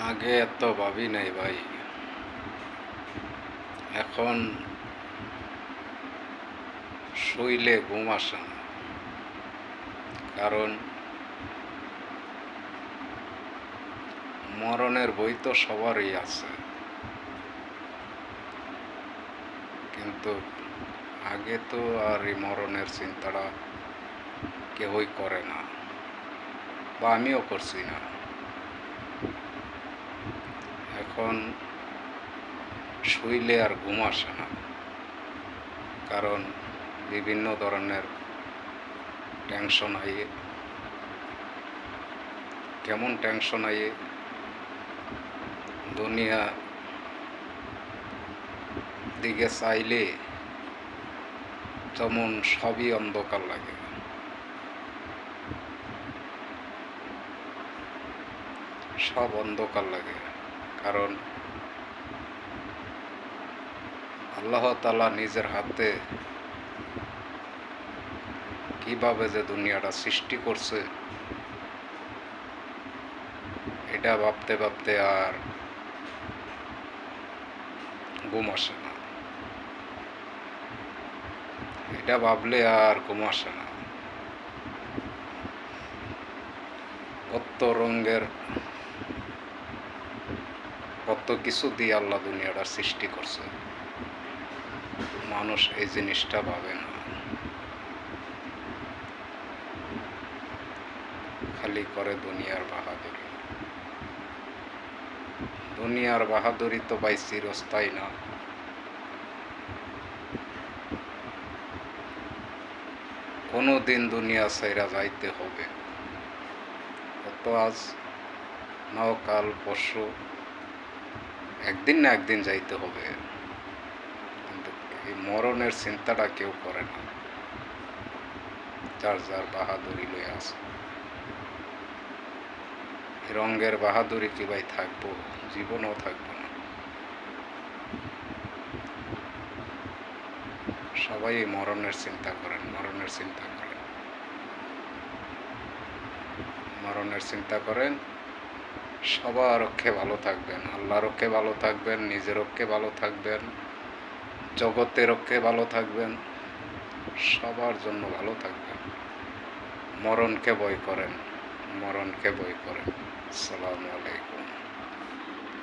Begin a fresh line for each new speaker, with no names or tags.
আগে এত ভাবি নাই ভাই। এখন শুইলে ঘুম আসে না। কারণ মরণের বই তো সবারই আছে, কিন্তু আগে তো আর এই মরণের চিন্তাটা কেউই করে না, বা আমিও করছি না। এখন শুইলে আর ঘুম আসে না, কারণ বিভিন্ন ধরনের টেনশন আইয়ে। কেমন টেনশন আইয়ে, দুনিয়া দিকে চাইলে যেমন সবই অন্ধকার লাগে। সব অন্ধকার লাগে, কারণ আল্লাহ তাআলা নিজের হাতে কিভাবে যে দুনিয়াটা সৃষ্টি করছে, এটা ভাবতে ভাবতে আর ঘুম আসে না। এটা ভাবলে আর ঘুম আসে না। কত রঙের কত কিছু দিয়ে আল্লাহ দুনিয়াটা সৃষ্টি করছে, মানুষ এই জিনিসটা ভাবে না। খালি করে দুনিয়ার বাহাদুরি। দুনিয়ার বাহাদুরি তো ভাই চিরস্থায়ী না। কোনো দিন দুনিয়া ছাইরা যাইতে হবে। কত আজ নাও কাল পরশু একদিন না একদিন যাইতে হবে, কিন্তু এই মরণের চিন্তাটা কেউ করে না। যার যার বাহাদুরি লয়ে আছে। এই রঙের বাহাদুরি কি ভাই থাকবো? জীবনও থাকবো না। সবাই মরণের চিন্তা করেন, মরণের চিন্তা করেন, মরণের চিন্তা করেন। সবার রক্ষে ভালো থাকবেন, আল্লাহর রক্ষে ভালো থাকবেন, নিজের রক্ষে ভালো থাকবেন, জগতের রক্ষে ভালো থাকবেন, সবার জন্য ভালো থাকবেন। মরণকে ভয় করেন, মরণকে ভয় করেন। আসসালামু আলাইকুম।